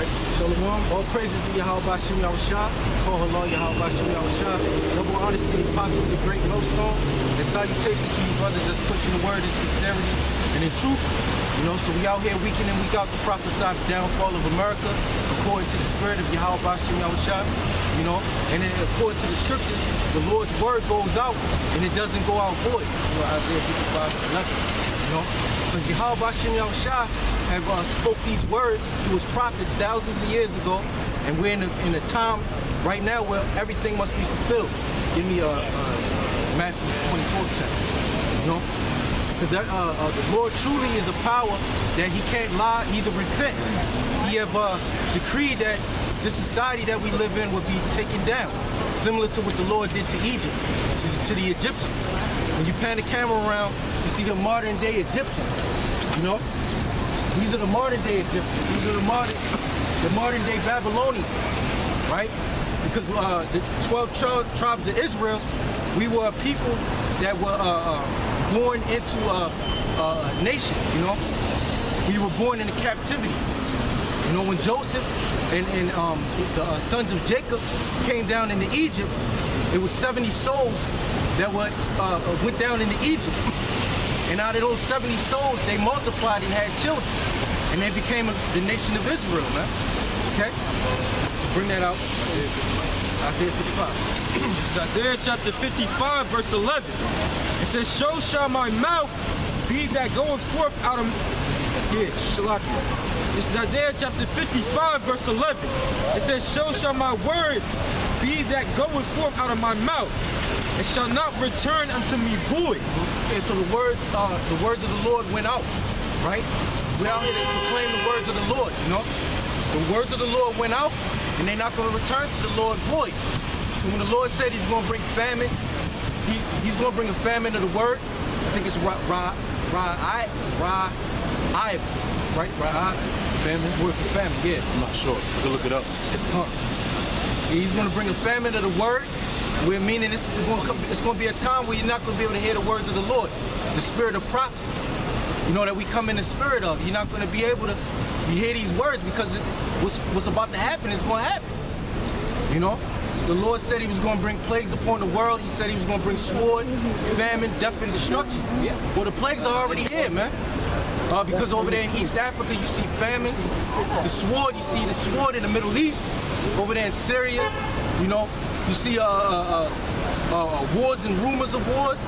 right? Shalom. All praises to Yahweh Bashim Yahushua. Call Allah Yahweh Bashim Yahushua. Double honors to the apostles of Great Millstone. And salutations to you brothers that's pushing the word in sincerity and in truth. You know, so we out here week in and week out to prophesy the downfall of America according to the spirit of Yahweh Bashim Yahushua. You know, and then according to the scriptures, the Lord's word goes out and it doesn't go out void. You know, Isaiah 55:11. You know, because Yahweh Bashim Yahushua have spoke these words to his prophets thousands of years ago, and we're in a time right now where everything must be fulfilled. Give me Matthew 24 chapter. You know, because the Lord truly is a power that he can't lie, neither repent. He have decreed that this society that we live in would be taken down, similar to what the Lord did to Egypt, to the Egyptians. When you pan the camera around, you see the modern day Egyptians, you know? These are the modern day Egyptians. These are the modern day Babylonians, right? Because the 12 tribes of Israel, we were a people that were born into a nation, you know? We were born into captivity. You know, when Joseph and the sons of Jacob came down into Egypt, it was 70 souls that went down into Egypt. And out of those 70 souls, they multiplied and had children. And they became the nation of Israel, man. Okay? So bring that out. Isaiah 55. This is Isaiah chapter 55, verse 11. It says, so shall my mouth be that goeth forth out of... Yeah, Shalakia. This is Isaiah chapter 55, verse 11. It says, so shall my word be that goeth forth out of my mouth. It shall not return unto me void. Okay, so the words of the Lord went out, right? We're out here to proclaim the words of the Lord, you know? The words of the Lord went out, and they're not going to return to the Lord void. So when the Lord said he's going to bring famine, he's going to bring a famine of the word. I think it's right? Famine, word for famine, yeah. I'm not sure. To look it up. He's going to bring a famine of the word. We're meaning it's going to be a time where you're not going to be able to hear the words of the Lord, the spirit of prophecy. You know, that we come in the spirit of. You're not going to be able to hear these words because what's about to happen is going to happen. You know, the Lord said he was going to bring plagues upon the world. He said he was going to bring sword, famine, death, and destruction. Yeah. Well, the plagues are already here, man. Because over there in East Africa, you see famines. The sword, you see the sword in the Middle East. Over there in Syria, you know, you see wars and rumors of wars.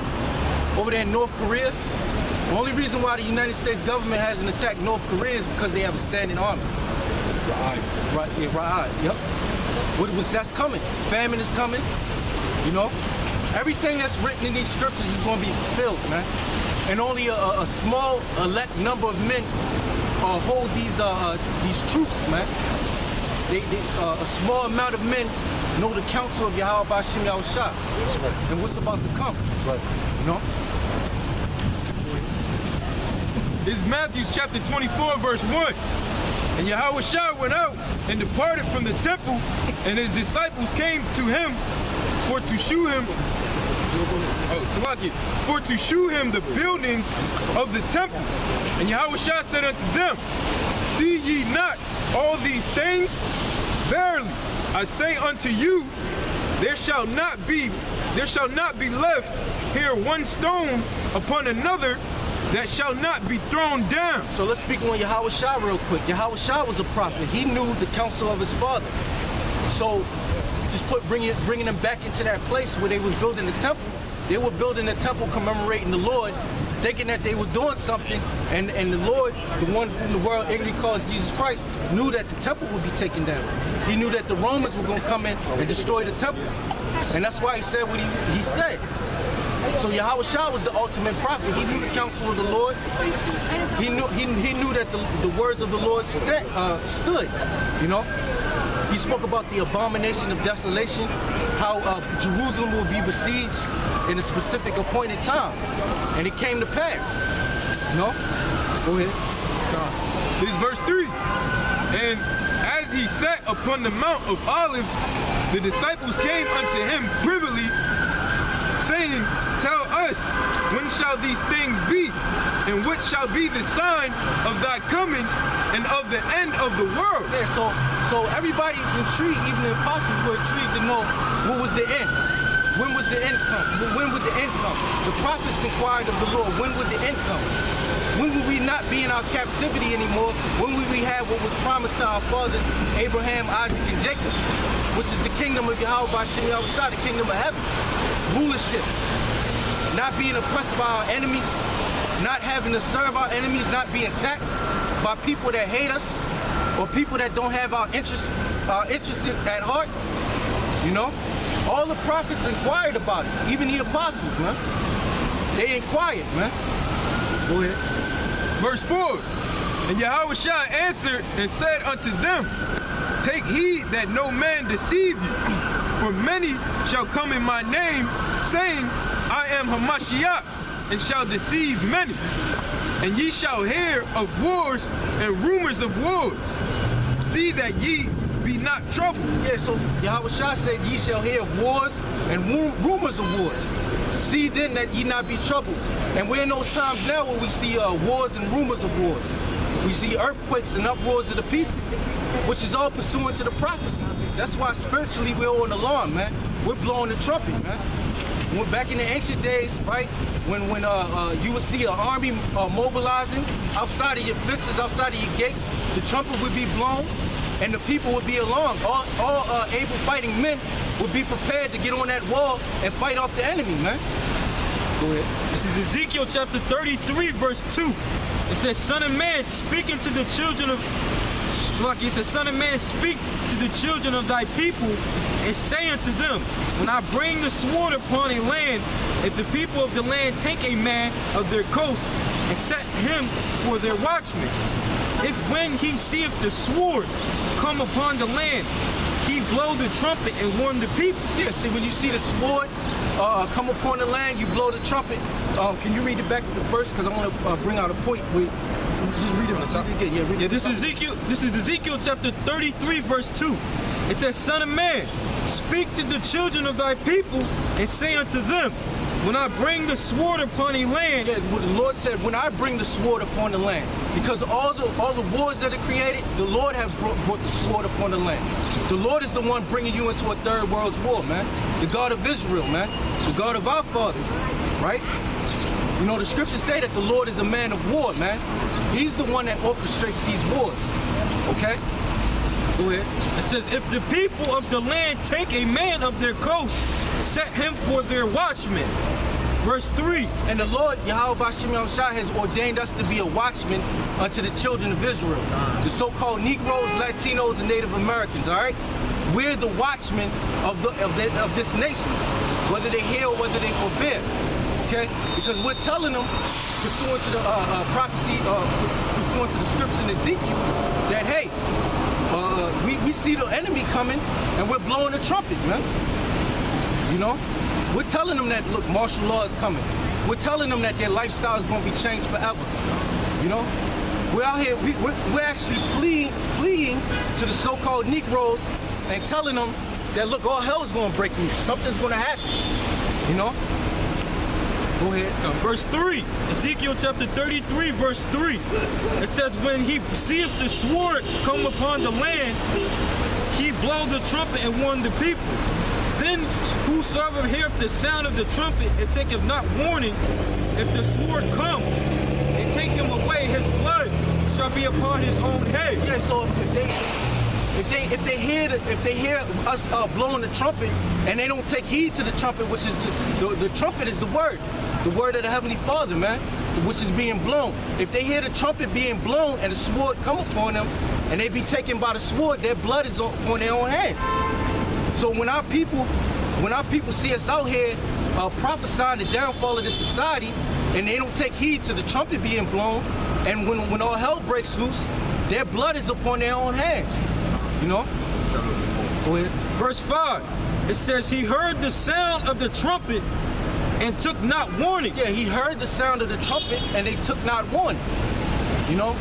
Over there in North Korea. The only reason why the United States government hasn't attacked North Korea is because they have a standing army. Right, yep. That's coming. Famine is coming, you know. Everything that's written in these scriptures is going to be fulfilled, man. And only a small elect number of men hold these troops, man. A small amount of men know the counsel of Yahweh Bashim Yahushua and what's about to come. Right. You know? This is Matthew chapter 24, verse 1. And Yahushua went out and departed from the temple, and his disciples came to him for to shew him the buildings of the temple. And Yahushua said unto them, see ye not all these things? Verily, I say unto you, there shall not be left here one stone upon another that shall not be thrown down. So let's speak on Yahushua real quick. Yahushua was a prophet. He knew the counsel of his father. So just bringing them back into that place where they was building the temple. They were building the temple commemorating the Lord, thinking that they were doing something, and the Lord, the one whom the world ignorantly calls Jesus Christ, knew that the temple would be taken down. He knew that the Romans were going to come in and destroy the temple. And that's why he said what he said. So Yahushua was the ultimate prophet. He knew the counsel of the Lord. He knew that the words of the Lord stood, you know. He spoke about the abomination of desolation, how Jerusalem will be besieged in a specific appointed time. And it came to pass. No? Go ahead. This is verse 3. And as he sat upon the Mount of Olives, the disciples came unto him privily, saying, tell us, when shall these things be? And what shall be the sign of thy coming and of the end of the world? Yeah, so everybody's intrigued, even the apostles were intrigued to know what was the end. When was the end come? When would the end come? The prophets inquired of the Lord, when would the end come? When will we not be in our captivity anymore? When will we have what was promised to our fathers, Abraham, Isaac, and Jacob, which is the kingdom of Yahweh Bashim Yahushua, the kingdom of heaven, rulership, not being oppressed by our enemies, not having to serve our enemies, not being taxed by people that hate us or people that don't have our interests at heart. You know, all the prophets inquired about it, even the apostles, man. They inquired, man. Go ahead. Verse 4, and Yahushua answered and said unto them, take heed that no man deceive you, for many shall come in my name, saying, I am Hamashiach, and shall deceive many. And ye shall hear of wars and rumors of wars. See that ye be not troubled. Yeah, so Yahushua said, ye shall hear of wars and rumors of wars. See then that ye not be troubled. And we're in those times now where we see wars and rumors of wars. We see earthquakes and uproars of the people, which is all pursuant to the prophecy. That's why spiritually we're on alarm, man. We're blowing the trumpet, man. When back in the ancient days, right, when you would see an army mobilizing outside of your fences, outside of your gates, the trumpet would be blown, and the people would be alarmed. All able fighting men would be prepared to get on that wall and fight off the enemy, man. Go ahead. This is Ezekiel chapter 33, verse 2. It says, Son of man, speaking to the children of it says, Son of man, speak to the children of thy people, and say unto them, when I bring the sword upon a land, if the people of the land take a man of their coast and set him for their watchman, if when he seeth the sword come upon the land, he blow the trumpet and warn the people. Yeah, see, when you see the sword come upon the land, you blow the trumpet. Can you read it back to the verse? Because I want to bring out a point. Just read it on the top again. Yeah, read it. This is Ezekiel chapter 33, verse 2. It says, Son of man, speak to the children of thy people and say unto them, when I bring the sword upon a land. Yeah, what the Lord said, when I bring the sword upon the land. Because all the wars that are created, the Lord have brought the sword upon the land. The Lord is the one bringing you into a third world's war, man. The God of Israel, man. The God of our fathers, right? You know, the scriptures say that the Lord is a man of war, man. He's the one that orchestrates these wars, okay? Go ahead. It says, if the people of the land take a man of their coast, set him for their watchman. Verse 3. And the Lord, Yahweh Bashim Yahushua, has ordained us to be a watchman unto the children of Israel. The so-called Negroes, Latinos, and Native Americans, all right? We're the watchmen of this nation, whether they hear or whether they forbear, okay? Because we're telling them, pursuant to the prophecy, pursuant to the scripture in Ezekiel, that, hey, we see the enemy coming and we're blowing the trumpet, man. You know? We're telling them that, look, martial law is coming. We're telling them that their lifestyle is going to be changed forever. You know? We're out here, we're actually pleading to the so-called Negroes and telling them that, look, all hell is going to break loose. Something's going to happen. You know? Go ahead. Verse 3. Ezekiel chapter 33, verse 3. It says, when he seeth the sword come upon the land, he blow the trumpet and warn the people. Then whosoever heareth the sound of the trumpet and taketh not warning, if the sword come and take him away, his blood shall be upon his own head. Yeah, so if they hear us blowing the trumpet and they don't take heed to the trumpet, which is the trumpet is the word of the Heavenly Father, man, which is being blown. If they hear the trumpet being blown and the sword come upon them and they be taken by the sword, their blood is upon their own hands. So when our people see us out here prophesying the downfall of this society, and they don't take heed to the trumpet being blown, and when all hell breaks loose, their blood is upon their own hands. You know? Go ahead. Verse 5. It says, he heard the sound of the trumpet and took not warning. Yeah, he heard the sound of the trumpet and they took not warning. You know?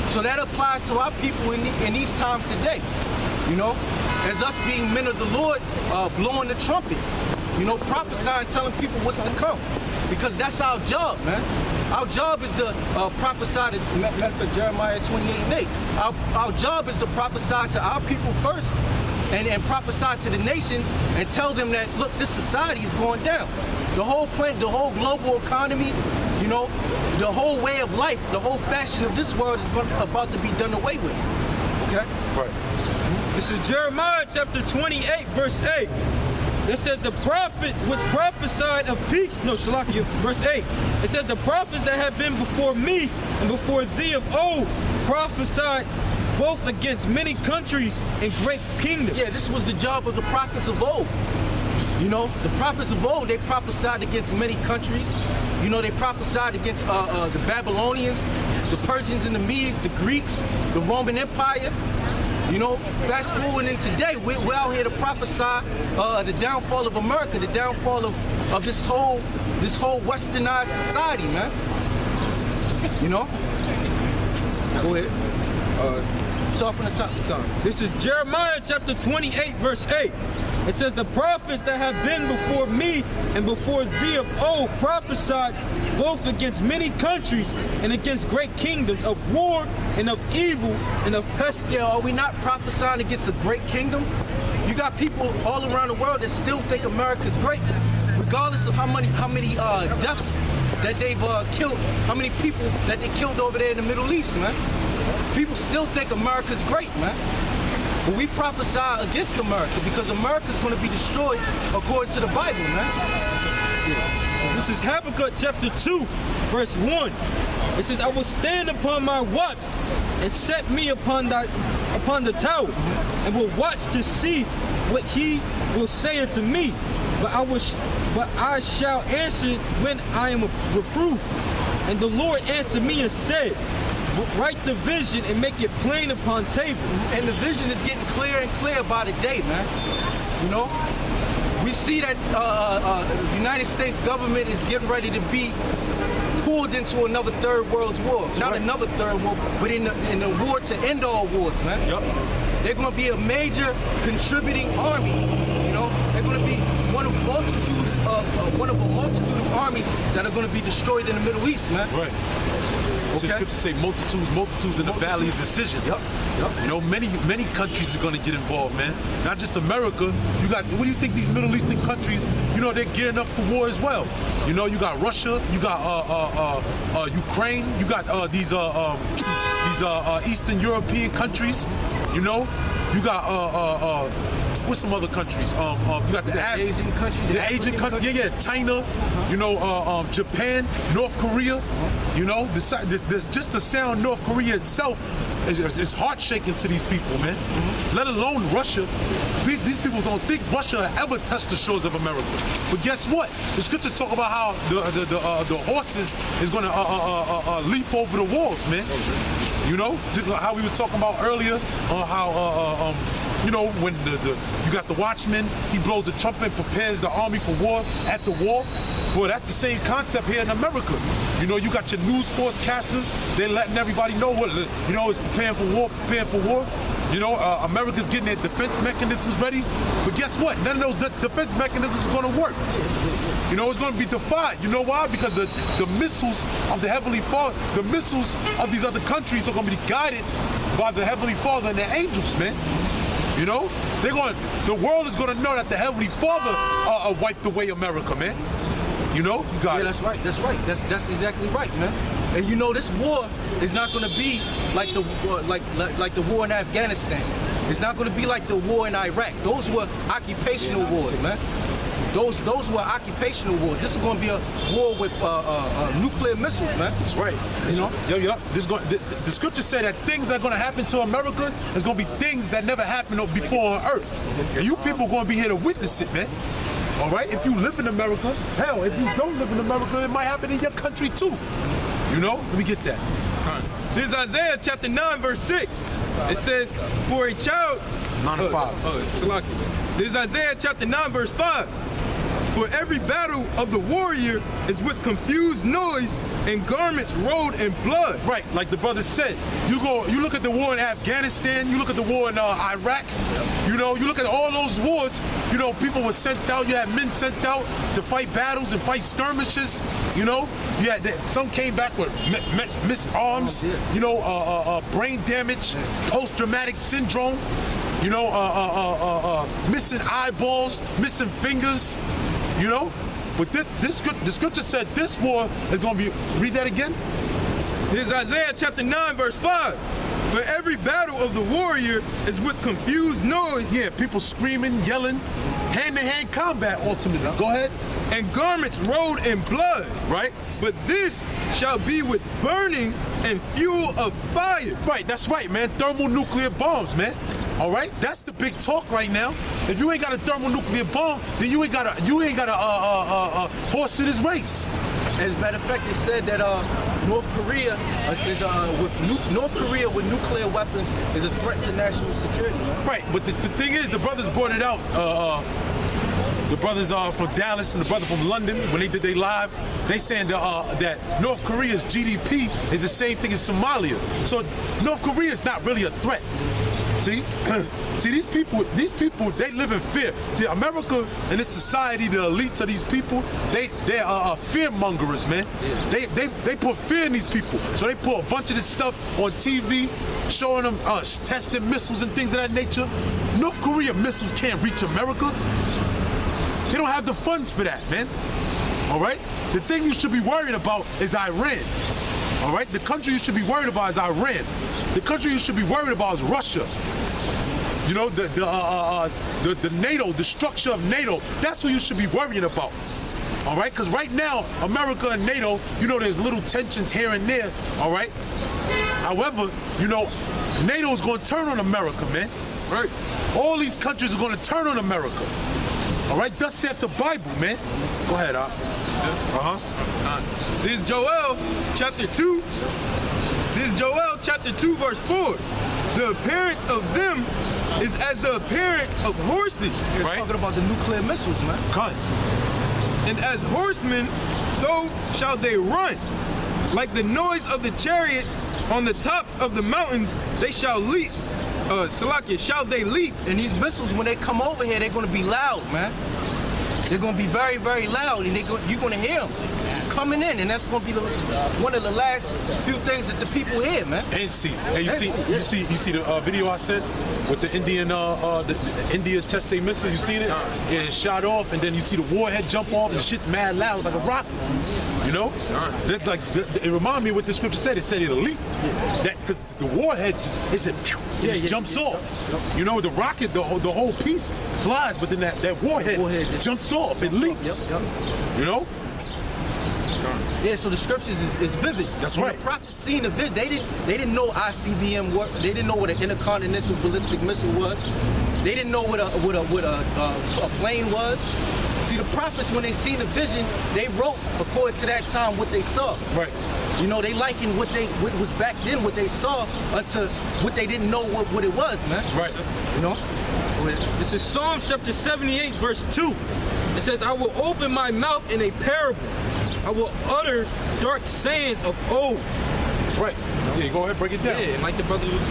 So that applies to our people in these times today. You know? As us being men of the Lord, blowing the trumpet. you know, prophesying, telling people what's to come. Because that's our job, man. Our job is to prophesy to Jeremiah 28:8. Our job is to prophesy to our people first and prophesy to the nations and tell them that, look, this society is going down. The whole plan, the whole global economy, you know, the whole way of life, the whole fashion of this world is about to be done away with. Okay? Right. This is Jeremiah chapter 28, verse 8. It says the prophet which prophesied of peace, no, Shalakia, verse 8. It says the prophets that have been before me and before thee of old prophesied both against many countries and great kingdoms. Yeah, this was the job of the prophets of old. You know, the prophets of old, they prophesied against many countries. You know, they prophesied against the Babylonians, the Persians and the Medes, the Greeks, the Roman Empire. You know, fast forwarding today, we're out here to prophesy the downfall of America, the downfall of this whole westernized society, man. You know? Go ahead. Start from the top. This is Jeremiah chapter 28, verse 8. It says, the prophets that have been before me and before thee of old prophesied both against many countries and against great kingdoms, of war and of evil and of pestilence. Yeah, are we not prophesying against a great kingdom? You got people all around the world that still think America's great, regardless of how many deaths that they've killed, how many people that they killed over there in the Middle East, man. People still think America's great, man. But we prophesy against America because America's going to be destroyed according to the Bible, man. This is Habakkuk chapter 2, verse 1. It says, I will stand upon my watch and set me upon the tower, and will watch to see what he will say unto me. But I shall answer when I am reproved. And the Lord answered me and said, write the vision and make it plain upon tables. And the vision is getting clearer and clearer by the day, man. You know? We see that the United States government is getting ready to be pulled into another third world war. Not another third war, but in the war to end all wars, man. Yep. They're going to be a major contributing army. You know, they're going to be one of a multitude of armies that are going to be destroyed in the Middle East, man. Right. Okay. So scripture say multitudes in the valley of decision. Yep. You know, many countries are going to get involved, man. Not just America. You got, what do you think these Middle Eastern countries, you know, they're gearing up for war as well. You know, you got Russia, you got Ukraine, you got these Eastern European countries. You know, you got what's some other countries? You got the Asian countries. The Asian countries, yeah, China. You know, Japan, North Korea. You know, this just the sound North Korea itself is heart shaking to these people, man. Let alone Russia. These people don't think Russia ever touched the shores of America. But guess what? The scriptures talk about how the horses is gonna leap over the walls, man. You know, how we were talking about earlier, how you know, when you got the watchman, he blows a trumpet, prepares the army for war at the war. Well, that's the same concept here in America. You know, you got your news forecasters, they're letting everybody know what, you know, it's preparing for war. You know, America's getting their defense mechanisms ready. But guess what? None of those defense mechanisms are going to work. You know, it's going to be defied. You know why? Because the missiles of the Heavenly Father, the missiles of these other countries are going to be guided by the Heavenly Father and the angels, man. You know, the world is going to know that the Heavenly Father wiped away America, man. You know, you got it. That's right. That's exactly right, man. And you know, this war is not going to be like the war in Afghanistan. It's not going to be like the war in Iraq. Those were occupational wars, man. Those were occupational wars. This is going to be a war with nuclear missiles, man. That's right. You know? The scriptures say that things that are going to happen to America is going to be things that never happened before on earth. And you people are going to be here to witness it, man. All right? If you live in America, hell, if you don't live in America, it might happen in your country too. You know? Let me get that. This is Isaiah chapter 9, verse 6. It says, for a child... 9 to 5. This is Isaiah chapter 9, verse 5. For every battle of the warrior is with confused noise and garments rolled in blood. Right, like the brother said, you look at the war in Afghanistan, you look at the war in Iraq, you know, you look at all those wars, you know, people were sent out, you had men sent out to fight battles and fight skirmishes, you know, some came back with missed arms, you know, brain damage, post-traumatic syndrome, you know, missing eyeballs, missing fingers, you know. But the scripture said this war is going to be, read that again? Here's Isaiah chapter 9, verse 5. For every battle of the warrior is with confused noise. Yeah, people screaming, yelling, hand-to-hand combat ultimately. Go ahead. And garments rolled in blood. Right. But this shall be with burning and fuel of fire. Right, that's right, man. Thermonuclear bombs, man. All right, that's the big talk right now. If you ain't got a thermonuclear bomb, then you ain't got a horse in this race. As a matter of fact, it said that North Korea with nuclear weapons is a threat to national security. Man. Right, but the thing is, the brothers brought it out. The brothers from Dallas and the brother from London, when they did their live, they saying that North Korea's GDP is the same thing as Somalia. So North Korea is not really a threat. See, these people, they live in fear. See, America and this society, the elites of these people, they are fear mongers, man. Yeah. They put fear in these people. So they put a bunch of this stuff on TV, showing them testing missiles and things of that nature. North Korea missiles can't reach America. They don't have the funds for that, man. All right? The thing you should be worried about is Iran. All right? The country you should be worried about is Iran. The country you should be worried about is Russia. You know, the NATO, the structure of NATO, that's who you should be worrying about. All right? Because right now, America and NATO, you know, there's little tensions here and there, all right? However, you know, NATO is going to turn on America, man. Right? All these countries are going to turn on America. All right? Thus saith the Bible, man. Go ahead, This is Joel chapter 2. This is Joel chapter 2, verse 4. The appearance of them is as the appearance of horses. It's talking about the nuclear missiles, man. Cut. And as horsemen, so shall they run. Like the noise of the chariots on the tops of the mountains, they shall leap. Salakia, shall they leap? And these missiles, when they come over here, they're going to be loud, man. They're going to be very, very loud, and you're going to hear them coming in, and that's going to be one of the last few things that the people hear, man. And see, hey, you see the video I sent with the Indian, the India test they missile. You seen it? Yeah, it shot off, and then you see the warhead jump off, and the shit's mad loud. It's like a rocket. You know? That's like it reminded me of what the scripture said. It said it leaped. That because the warhead, it said, it just jumps off. You know, the rocket, the whole piece flies, but then that warhead jumps off. It leaps. You know? Yeah, so the scriptures is vivid. That's when right. The prophets seen the vid. They didn't know ICBM worked. They didn't know what an intercontinental ballistic missile was. They didn't know what a plane was. See, the prophets, when they seen the vision, they wrote according to that time what they saw. Right. You know, they likened what was back then, what they saw, unto what they didn't know what it was, man. Right. You know. This is Psalm chapter 78, verse 2. It says, "I will open my mouth in a parable. I will utter dark sayings of old." That's right. Yeah, go ahead, break it down. Yeah, and like the brother was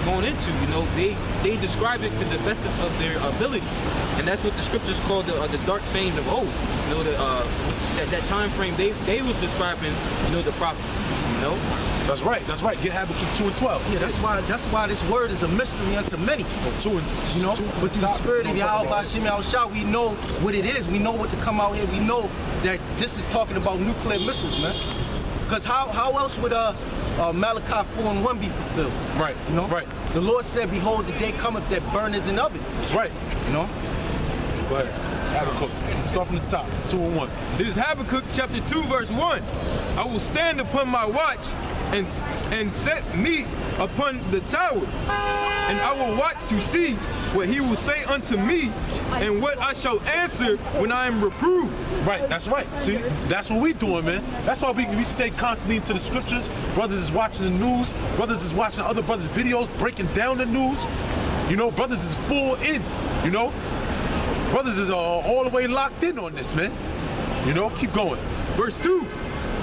going into, you know, they describe it to the best of their abilities, and that's what the scriptures call the dark sayings of old. You know, that time frame they was describing, you know, the prophecies. You know. That's right. That's right. Get Habakkuk 2 and 12. Yeah, that's why this word is a mystery unto many. You know, but through the spirit of Yahweh Bashim Yahushua, we know what it is. We know what to come out here. We know that this is talking about nuclear missiles, man. Because how else would Malachi 4 and 1 be fulfilled? Right. You know. Right. The Lord said, "Behold, the day cometh that burneth in oven." That's right. You know. Go ahead. Habakkuk. Start from the top. 2 and 1. This is Habakkuk chapter 2, verse 1. I will stand upon my watch and set me upon the tower, and I will watch to see what he will say unto me, and what I shall answer when I am reproved. Right, that's right. See, that's what we doing, man. That's why we stay constantly into the scriptures. Brothers is watching the news. Brothers is watching other brothers' videos, breaking down the news. You know, brothers is full in, you know. Brothers is all the way locked in on this, man. You know, keep going. Verse 2.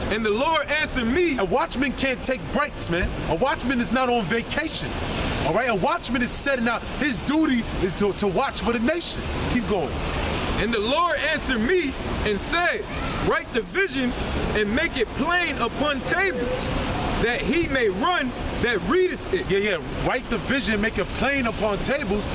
And the Lord answered me. A watchman can't take breaks, man. A watchman is not on vacation. All right, a watchman is setting out. His duty is to watch for the nation. Keep going. And the Lord answered me and said, write the vision and make it plain upon tables, that he may run that readeth it. Yeah. Write the vision, make it plain upon tables.